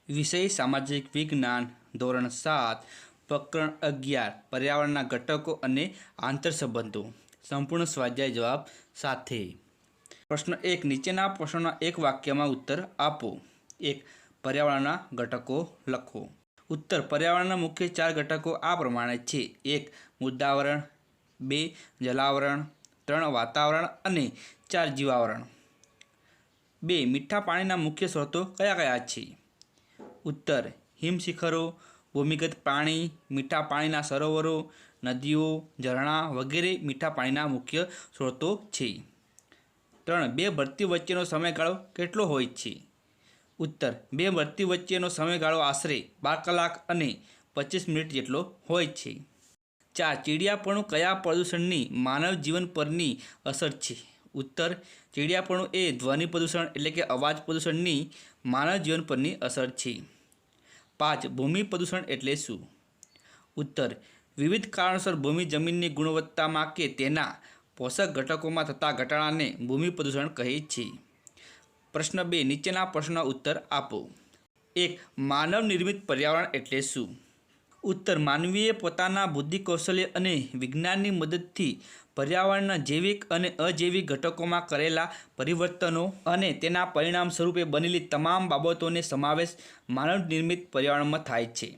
विषय सामाजिक विज्ञान धोरण 7 प्रकरण 11 पर्यावरणના ઘટકો અને આંતરસંબંધો સંપૂર્ણ સ્વાધ્યાય જવાબ સાથે। પ્રશ્ન 1 નીચેના પ્રશ્નોના એક વાક્યમાં ઉત્તર આપો। 1 પર્યાવરણના ઘટકો લખો। ઉત્તર પર્યાવરણના મુખ્ય 4 ઘટકો આ પ્રમાણે છે। 1 મૃદાવરણ, 2 જલાવરણ, 3 વાતાવરણ અને 4 જીવાવરણ। 2 મીઠા પાણીના મુખ્ય સ્ત્રોતો કયા કયા છે? उत्तर हिमशिखरों, भूमिगत पाणी, मीठा पानीना सरोवरों, नदीओ, झरણા वगैरह मीठा पानीना मुख्य स्रोतो छे। 3 बे भरती वच्चेनो समयगाळो केटलो होय छे? उत्तर बे भरती वच्चेनो समयगाळो आशरे 12 कलाक अने 25 मिनिट जेटलो होय छे। 4 चीडियापणु कया प्रदूषणनी मानव जीवन परनी असर छे? उत्तर चीडियापणु ए ध्वनि प्रदूषण एटले के अवाज प्रदूषणनी मानव जीवन परनी असर छे। 5 भूमि प्रदूषण एटले शुं? उत्तर विविध कारणोसर भूमि जमीननी गुणवत्तामां के तेना पोषक घटकोमां थता घटाडाने भूमि प्रदूषण कहे छे। प्रश्न 2 नीचेना प्रश्नोना उत्तर आपो। 1 मानव निर्मित पर्यावरण एटले शुं? उत्तर मानवीए पोताना बुद्धि कौशल्य अने विज्ञाननी मददथी पर्यावरणना जैविक अने अजैविक घटकोमां करेला परिवर्तनों अने तेना परिणाम स्वरूपे बनेली तमाम बाबतोने समावेश मानव निर्मित पर्यावरणमां थाय छे।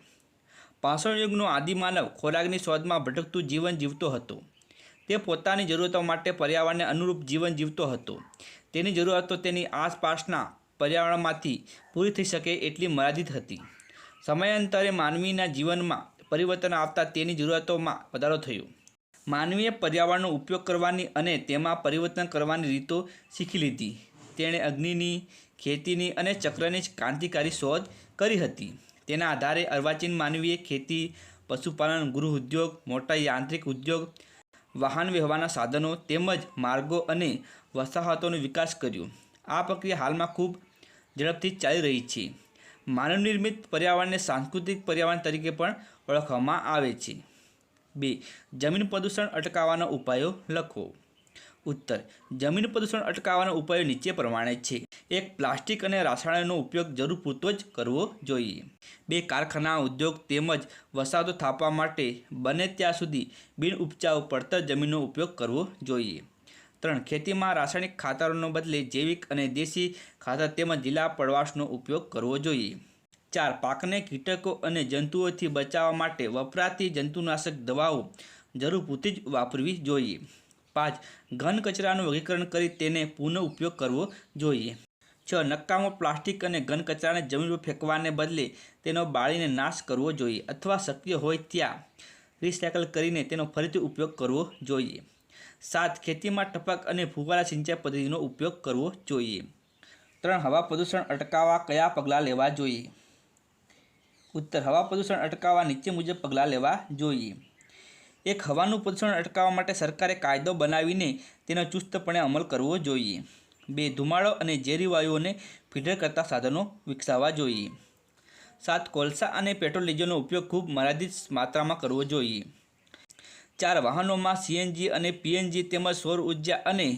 पाषाण युगनो आदिमानव खोराकनी शोधमां भटकतुं जीवन जीवतो हतो। ते पोतानी जरूरतो माटे पर्यावरणने अनुरूप जीवन जीवतो हतो। तेनी जरूरतो तेनी आसपासना पर्यावरणमांथी पूरी थई शके एटली मर्यादित हती। समयांतरे मानवीना जीवनमां परिवर्तन आवता तेनी जरूरतोमां वधारो थयो। मानवीए पर्यावरणनो उपयोग करवानी अने तेमां परिवर्तन करवानी रीतो शीखी लीधी। तेणे अग्निनी, खेतीनी अने चक्रनी क्रांतिकारी शोध करी हती। तेना आधारे अर्वाचीन मानवीए खेती, पशुपालन, गृह उद्योग, मोटा यांत्रिक उद्योग, वाहन व्यवहाરના સાધનો તેમજ માર્ગો અને વસાહતોનો વિકાસ કર્યો। આ પ્રક્રિયા હાલમાં ખૂબ ઝડપથી ચાલી રહી છે। માનવ નિર્મિત पर्यावरणને सांस्कृतिक पर्यावरण तरीके पण ઓળખવામાં આવે છે। 2 जमीन प्रदूषण अटकाववाना उपायो लखो। उत्तर जमीन प्रदूषण अटकाववाना उपायो नीचे प्रमाणे छे। 1 प्लास्टिक अने रासायणिकनो उपयोग जरूर पूरतो ज करवो जोईए। 2 कारखाना, उद्योग तेमज वसाहतो थापवा माटे बने त्यां सुधी बिन उपजाऊ પડતર जमीननो उपयोग करवो जोईए। 3 खेतीमां रासायणिक खातरोने बदले जैविक अने देशी खातर तेमज लीला पड़वाशनो उपयोग करवो जोईए। 4 पाकने कीटको अने जंतुओथी बचाववा माटे वपराती जंतुनाशक दवाओ जरूर पूरती ज वापरवी जोईए। 5 घन कचरानुं वर्गीकरण करी तेने पुनः उपयोग करवो जोईए। 6 नकामो प्लास्टिक अने घन कचराने जमीन पर फेंकवाने बदले तेनो बाळीने नाश करवो जोईए अथवा शक्य होय त्यां रिसायकल करीने तेनो फरीथी उपयोग करवो जोईए। 7 खेतीमां टपक अने फुवारा सिंचाई पद्धतिनो उपयोग करवो जोईए। 3 हवा प्रदूषण अटकाववा कया पगलां लेवा जोईए? उत्तर हवा प्रदूषण अटकाववा नीचे मुजब पगलां लेवा जोईए। 1 हवानुं प्रदूषण अटकाववा माटे सरकारे कायदो बनावीने तेनो चुस्तपणे अमल करवो जोईए। 2 धुमाड़ो अने झेरी वायुओने फिल्टर करता साधनो विकसाववा जोईए। 7 कोळसा अने पेट्रोल डीजलनो उपयोग खूब मर्यादित मात्रामां करवो जोईए। 4 वाहनोमां सीएनजी अने पीएनजी तेमज सौर ऊर्जा अने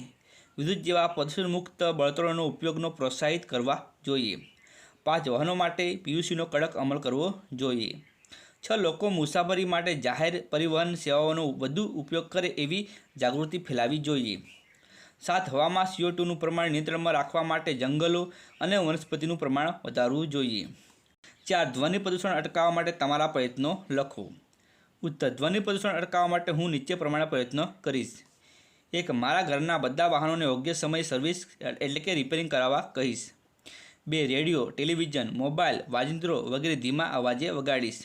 विद्युत जेवा प्रदूषण मुक्त बळतरणोनो उपयोगनो प्रोत्साहित करवा जोईए। 5 वाहनों माटे पीयूसीनो कड़क अमल करवो जोईए। 6 लोको मुसाफरी माटे जाहेर परिवहन सेवाओनो वधु उपयोग करे एवी जागृति फैलावी जोईए। 7 हवामां CO2 नुं प्रमाण नियंत्रणमां राखवा माटे जंगलो अने वनस्पतिनुं प्रमाण वधारवुं जोईए। 4 ध्वनि प्रदूषण अटकाववा माटे तमारा प्रयत्नो लखो। उत्तर ध्वनि प्रदूषण अटकाववा माटे हूँ नीचे प्रमाणे प्रयत्न करीश। 1 मारा घरना बधा वाहनोने योग्य समय सर्विस एटले के रिपेरिंग कराववा कहीश। 2 रेडियो, टेलिविजन, मोबाइल, वाजिंत्रो वगैरह धीमा अवाजे वगाड़ीश।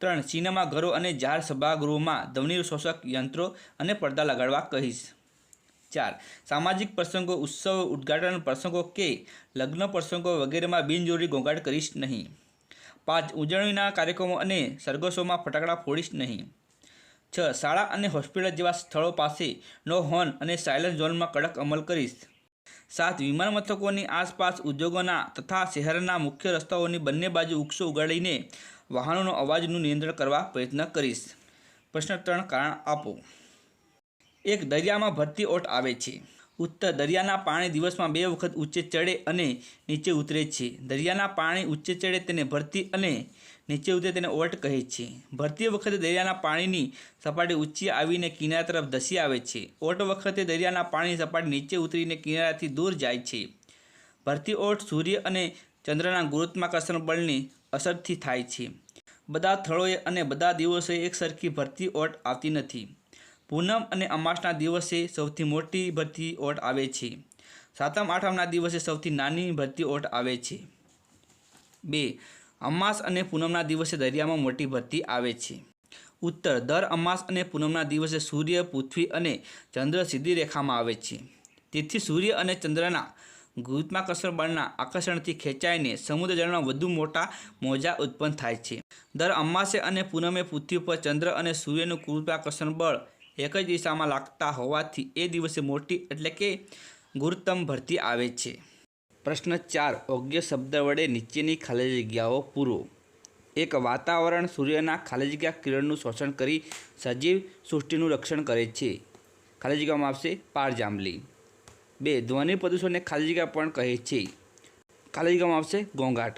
3 सिनेमा घरों अने जाहेर सभागृहोमां ध्वनि शोषक यंत्रों अने पर्दा लगाड़वा कहीश। 4 सामाजिक प्रसंगों, उत्सव, उद्घाटन प्रसंगों के लग्न प्रसंगों वगैरह में बिनजरूरी गोंगाट करीश नहीं। 5 उजवણીના कार्यक्रमों अने सरघसोमां फटाकड़ा फोड़ीश नहीं। 6 शाळा अने होस्पिटल जेवा स्थळों पासे नो हॉर्न अने साइलेंट झोन में कड़क अमल करीश। 7 विमान मथकोनी आसपास उद्योगोना तथा शहरना मुख्य रस्ताओनी बंने बाजू वृक्षो उगाड़ीने वाहनोनो अवाजनुं नियंत्रण करवा प्रयत्न करीश। प्रश्न 3 कारण आपो। 1 दरियामां भरती ओट आवे छे। उत्तर दरियाना पाणी दिवसमां 2 वखत ऊंचे चढ़े अने नीचे उतरे छे। दरियाना पाणी ऊंचे चढ़े तेने भरती अने नीचे उतरे तेने ओट कहे छे। भरती वखते दरियाना पाणीनी सपाटी ऊंची आवीने किनारा तरफ धसी आवे छे। ओट वखते दरियाना पाणीनी सपाटी नीचे उतरीने किनाराथी दूर जाय छे। भरती ओट सूर्य अने चंद्રના ગુરુત્વાકર્ષણ બળની અસરથી થાય છે। બધા સ્થળોએ અને બધા દિવસોએ એકસરખી ભરતી ઓટ આવતી નથી। પૂનમ અને અમાસના દિવસે સૌથી મોટી ભરતી ઓટ આવે છે। સાતમ આઠમના દિવસે સૌથી નાની ભરતી ઓટ આવે છે। 2. અમાસ અને પૂનમના દિવસે દરિયામાં મોટી ભરતી આવે છે। ઉત્તર દર અમાસ અને પૂનમના દિવસે સૂર્ય પૃથ્વી અને ચંદ્ર સીધી રેખામાં આવે છે। તેથી સૂર્ય અને ચંદ્રના ગુરુત્વાકર્ષણ બળના આકર્ષણથી ખેંચાઈને સમુદ્ર જળમાં વધુ મોટા મોજા ઉત્પન્ન થાય છે। દર અમાસે અને પૂનમે પૃથ્વી પર ચંદ્ર અને સૂર્યનું ગુરુત્વાકર્ષણ બળ એક જ દિશામાં લાગતા હોવાથી એ દિવસે મોટી એટલે કે ગુરુત્તમ ભરતી આવે છે। પ્રશ્ન 4 યોગ્ય શબ્દ વડે નીચેની ખાલી જગ્યાઓ પૂરો। 1. વાતાવરણ સૂર્યના ખાલી જગ્યા કિરણનું શોષણ કરી સજીવ સૃષ્ટિનું રક્ષણ કરે છે। ખાલી જગ્યામાં આવશે પારજાંબલી। 2. ધ્વનિ પ્રદૂષણને ખાલી જગ્યા પણ કહે છે। ખાલી જગ્યામાં આવશે ઘોંઘાટ।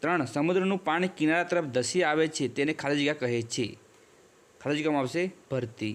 3. સમુદ્રનું પાણી કિનારા તરફ ધસી આવે છે તેને ખાલી જગ્યા કહે છે। ખાલી જગ્યામાં આવશે ભરતી।